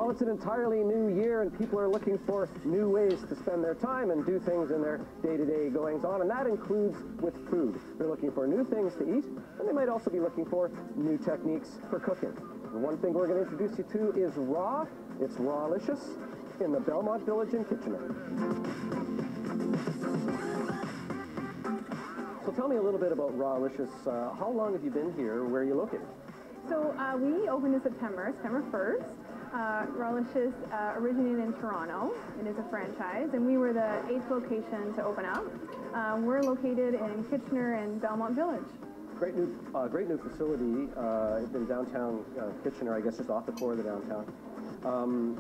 Well, it's an entirely new year, and people are looking for new ways to spend their time and do things in their day-to-day goings-on, and that includes with food. They're looking for new things to eat, and they might also be looking for new techniques for cooking. The one thing we're going to introduce you to is raw. It's Rawlicious in the Belmont Village in Kitchener. So tell me a little bit about Rawlicious. How long have you been here? Where are you located? So we opened in September 1st. Rawlicious originated in Toronto. It is a franchise, and we were the 8th location to open up. We're located in Kitchener and Belmont Village. Great new facility in downtown Kitchener, I guess just off the core of the downtown.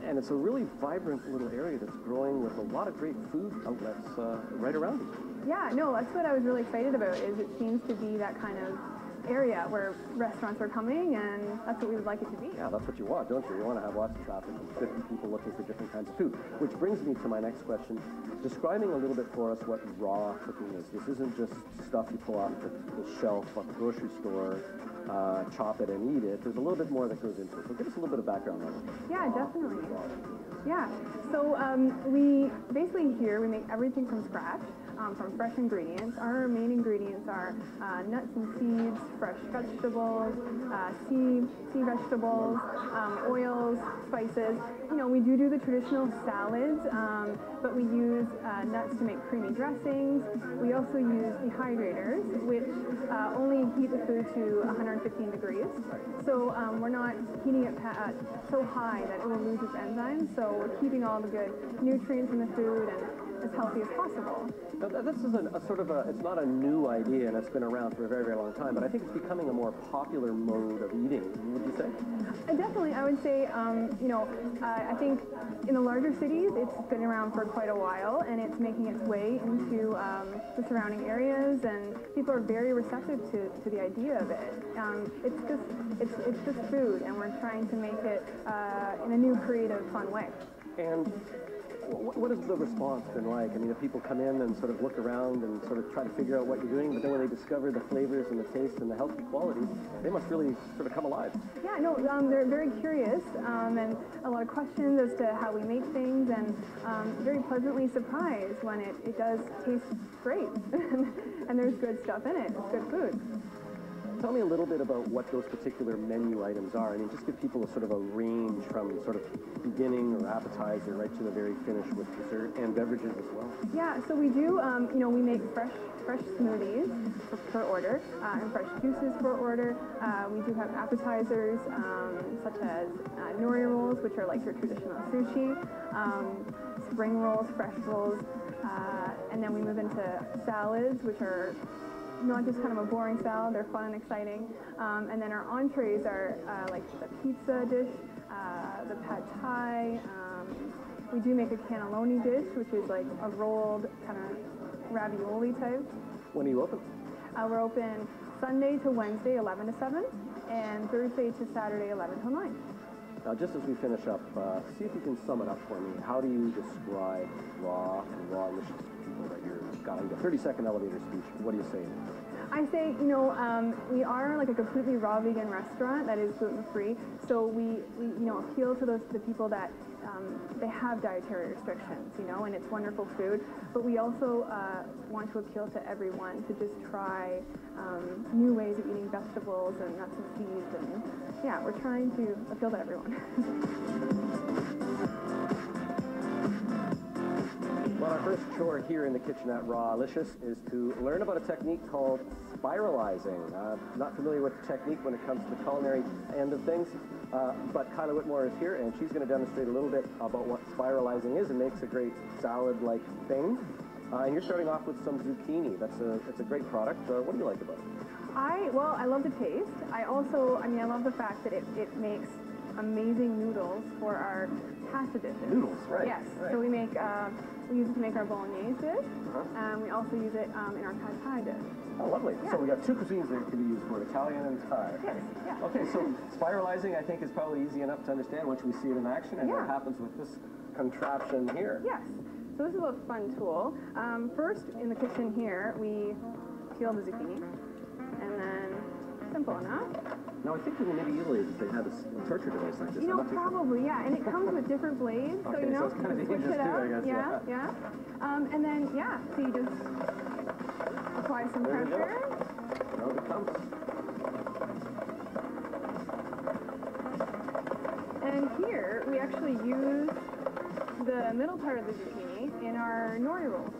And it's a really vibrant little area that's growing with a lot of great food outlets right around it. Yeah, no, that's what I was really excited about, is it seems to be that kind of area where restaurants are coming, and that's what we would like it to be. Yeah, that's what you want, don't you? You want to have lots of traffic and 50 people looking for different kinds of food. Which brings me to my next question, describing a little bit for us what raw cooking is. This isn't just stuff you pull off the shelf at the grocery store, chop it and eat it. There's a little bit more that goes into it. So give us a little bit of background on it. Yeah, definitely. Yeah, so we basically here, we make everything from scratch. From fresh ingredients. Our main ingredients are nuts and seeds, fresh vegetables, sea vegetables, oils, spices. You know, we do the traditional salads, but we use nuts to make creamy dressings. We also use dehydrators, which only heat the food to 115 degrees. So we're not heating it so high that it will lose its enzymes. So we're keeping all the good nutrients in the food and as healthy as possible. Now, this is it's not a new idea, and it's been around for a very, very long time, but I think it's becoming a more popular mode of eating, would you say? Definitely, I would say, I think in the larger cities, it's been around for quite a while, and it's making its way into the surrounding areas, and people are very receptive to the idea of it. It's just food, and we're trying to make it in a new, creative, fun way. And what has the response been like? I mean, if people come in and sort of look around and sort of try to figure out what you're doing, but then when they discover the flavors and the taste and the healthy qualities, they must really sort of come alive. Yeah, no, they're very curious, and a lot of questions as to how we make things, and very pleasantly surprised when it does taste great, and there's good stuff in it. It's good food. Tell me a little bit about what those particular menu items are. I mean, just give people a sort of a range from sort of beginning or appetizer right to the very finish with dessert and beverages as well. Yeah, so we do, we make fresh smoothies per order and fresh juices per order. We do have appetizers such as nori rolls, which are like your traditional sushi, spring rolls, fresh rolls, and then we move into salads, which are not just kind of a boring salad, they're fun and exciting. And then our entrees are like the pizza dish, the pad thai. We do make a cannelloni dish, which is like a rolled kind of ravioli type. When are you open? We're open Sunday to Wednesday, 11 to 7, and Thursday to Saturday, 11 to 9. Now, just as we finish up, see if you can sum it up for me. How do you describe raw and Rawlicious to people that you've got? A 30-second elevator speech. What do you say? I say, we are like a completely raw vegan restaurant that is gluten-free. So we appeal to the people that they have dietary restrictions, and it's wonderful food. But we also want to appeal to everyone to just try new ways of eating vegetables and nuts and seeds. And yeah, we're trying to appeal to everyone. Well, our first chore here in the kitchen at Rawlicious is to learn about a technique called spiralizing. Not familiar with the technique when it comes to the culinary end of things, but Kyla Whitmore is here, and she's going to demonstrate a little bit about what spiralizing is. It makes a great salad-like thing. And you're starting off with some zucchini. It's a great product. What do you like about it? I love the taste. I love the fact that it makes amazing noodles for our pasta dishes. Noodles, right. Yes. Right. So we use it to make our bolognese dish, and we also use it in our pad thai dish. Oh, lovely. Yeah. So we got two cuisines that can be used for, Italian and Thai. Yes, yeah. Okay, so spiralizing, I think, is probably easy enough to understand once we see it in action, and what happens with this contraption here. Yes. So this is a fun tool. First, in the kitchen here, we peel the zucchini, and then, simple enough, Now, I think in the medieval ages they had a torture device like this. You know, probably, yeah. And it comes with different blades, so okay, you know, so it's kind of switch dangerous it too, out. I guess. Yeah. And then, yeah, so you just apply some There we go. pressure. Out it comes. And here, we actually use the middle part of the zucchini in our nori rolls.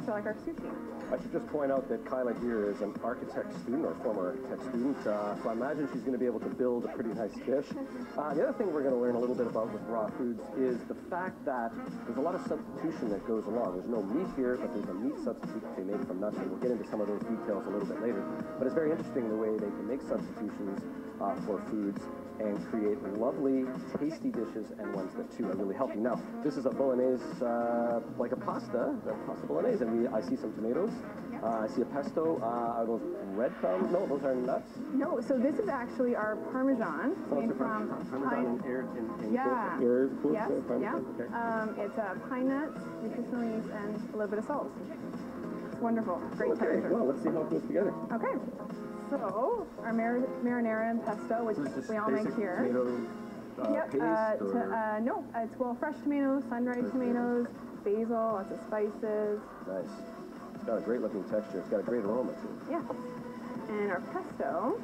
So like our sushi. I should just point out that Kyla here is an architect student, or former architect student, so I imagine she's going to be able to build a pretty nice dish. The other thing we're going to learn a little bit about with raw foods is the fact that there's a lot of substitution that goes along. There's no meat here, but there's a meat substitute that they made from nuts, and we'll get into some of those details a little bit later. But it's very interesting the way they can make substitutions for foods and create lovely, tasty dishes, and ones that, too, are really healthy. Now, this is a bolognese, like a pasta bolognese, and I see some tomatoes. I see a pesto. Are those breadcrumbs? No, those are nuts. No, so this is actually our Parmesan made from Parmesan in air cooled Parmesan. Okay. It's pine nuts, nutritional yeast, and a little bit of salt. It's wonderful. Great texture. Well, let's see how it goes together. Okay. So, our marinara and pesto, which we all make here. Tomato paste? No, it's fresh tomatoes, sun-dried tomatoes, basil, lots of spices. Nice. It's got a great looking texture. It's got a great aroma too. Yeah. And our pesto,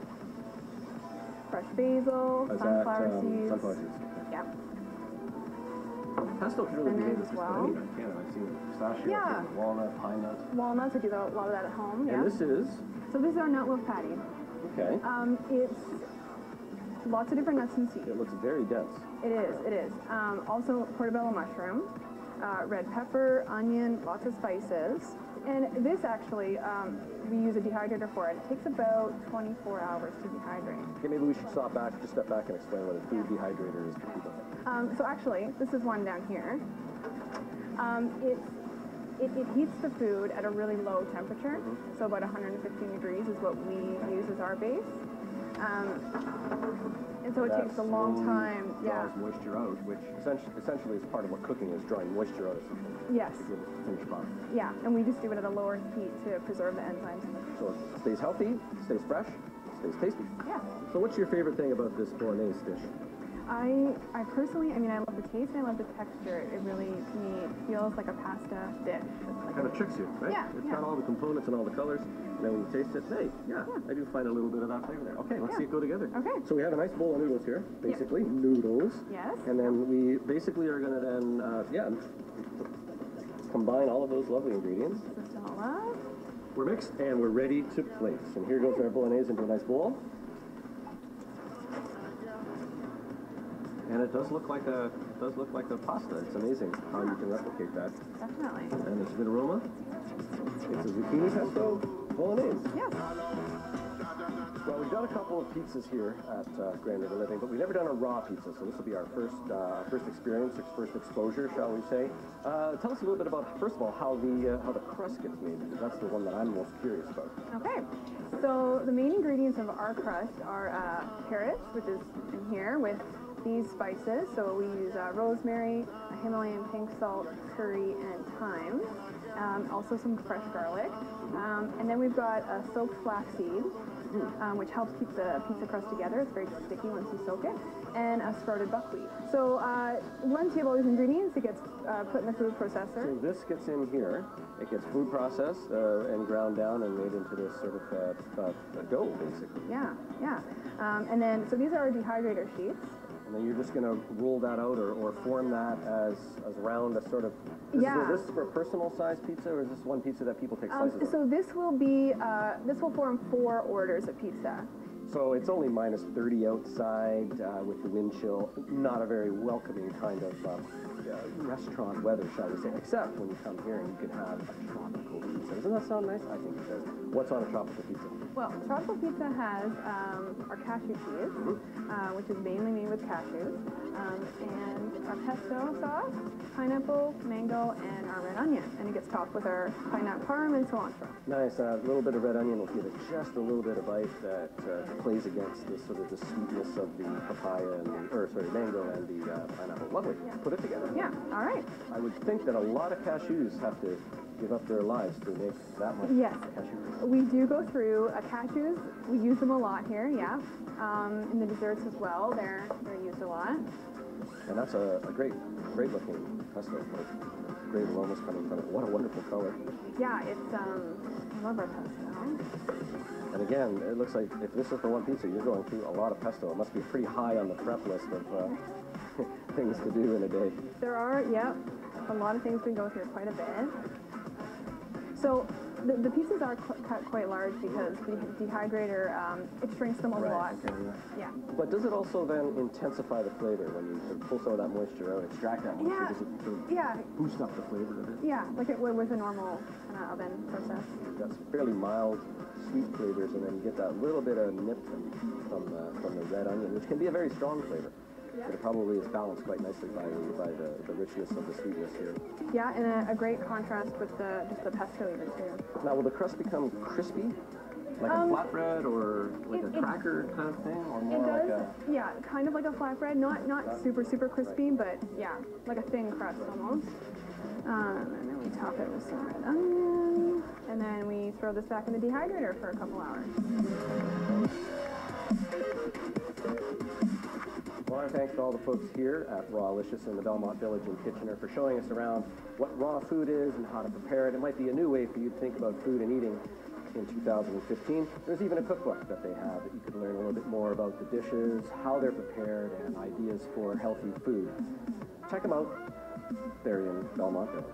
fresh basil, sunflower seeds. Sunflower seeds. Yeah. Pesto can really be made with just well. about anything. I can't. I've seen pistachio, Yeah. walnut, pine nuts. Walnuts, we do a lot of that at home. And this is? So this is our nut loaf patty. Okay. It's lots of different nuts and seeds. It looks very dense. It is. Also portobello mushroom, red pepper, onion, lots of spices. And this actually, we use a dehydrator for it. It takes about 24 hours to dehydrate. Okay, maybe we should step back and explain what a food dehydrator is for people. So actually, this is one down here. It heats the food at a really low temperature, so about 115 degrees is what we use as our base. And so it takes a long time. Draws moisture out, which essentially is part of what cooking is, drawing moisture out of something. Yes. To give it a finished product. Yeah, and we just do it at a lower heat to preserve the enzymes. So it stays healthy, stays fresh, stays tasty. Yeah. So what's your favorite thing about this bolognese dish? I personally, I love the taste and I love the texture. It really, to me, feels like a pasta dish. It kind of tricks you, right? Yeah. It's got all the components and all the colors, and then when you taste it, hey, I do find a little bit of that flavor there. Okay, let's see it go together. Okay. So we have a nice bowl of noodles here, basically, noodles. Yes. And then we basically are going to then, combine all of those lovely ingredients. Mix it all up. We're mixed, and we're ready to place. And here goes our bolognese into a nice bowl. And it does look like a pasta. It's amazing how you can replicate that. Definitely. And there's a good aroma. It's a zucchini pesto bolognese. Yes. Well, we've done a couple of pizzas here at Grand River Living, but we've never done a raw pizza, so this will be our first experience, first exposure, shall we say. Tell us a little bit about, first of all, how the crust gets made, because that's the one that I'm most curious about. Okay. So the main ingredients of our crust are carrots, which is in here, with these spices. So we use rosemary, Himalayan pink salt, curry, and thyme. Also some fresh garlic. And then we've got soaked flaxseed, which helps keep the pizza crust together. It's very sticky once you soak it. And sprouted buckwheat. So once you have all these ingredients, it gets put in the food processor. So this gets in here. It gets food processed and ground down and made into this sort of dough, basically. Yeah. And then, so these are our dehydrator sheets. And then you're just going to roll that out or form that as round as sort of... Is this for a personal size pizza, or is this one pizza that people take slices of? So this will form 4 orders of pizza. So it's only minus 30 outside with the wind chill. Not a very welcoming kind of restaurant weather, shall we say, except when you come here and you can have a tropical pizza. Doesn't that sound nice? I think it does. What's on a tropical pizza? Well, tropical pizza has our cashew cheese, which is mainly made with cashews, and our pesto sauce, pineapple, mango, and our red onion. And it gets topped with our pineapple parm and cilantro. Nice. A little bit of red onion will give it just a little bit of bite that plays against the sort of the sweetness of the papaya and mango and the pineapple. Lovely. Yeah. Put it together. Yeah. All right. I would think that a lot of cashews have to give up their lives to make that much Yes. cashew. We do go through cashews. We use them a lot here, yeah. In the desserts as well, they're used a lot. And that's a great looking pesto. Like, great aromas coming from it. What a wonderful color. Yeah, it's, I love our pesto. And again, it looks like if this is for one pizza, you're going through a lot of pesto. It must be pretty high on the prep list of things to do in a day. There are, yeah, a lot of things we go through quite a bit. So the pieces are cut quite large because the dehydrator, it shrinks them a lot. Yeah. But does it also then intensify the flavor when you sort of pull some of that moisture out, extract that moisture? Yeah. Does it sort of Yeah. boost up the flavor of it? Yeah, like it would with a normal kind of oven process. You've got some fairly mild, sweet flavors, and then you get that little bit of nip from the red onion, which can be a very strong flavor. Yeah. But it probably is balanced quite nicely by the richness of the sweetness here. Yeah, and a great contrast with just the pesto even too. Now, will the crust become crispy? Like a flatbread or like a cracker kind of thing? Or more It does, like a... yeah, kind of like a flatbread. Not super crispy, but yeah, like a thin crust almost. And then we top it with some red onion. And then we throw this back in the dehydrator for a couple hours. Well, our thanks to all the folks here at Rawlicious in the Belmont Village in Kitchener for showing us around what raw food is and how to prepare it. It might be a new way for you to think about food and eating in 2015. There's even a cookbook that they have that you can learn a little bit more about the dishes, how they're prepared, and ideas for healthy food. Check them out. They're in Belmont Village.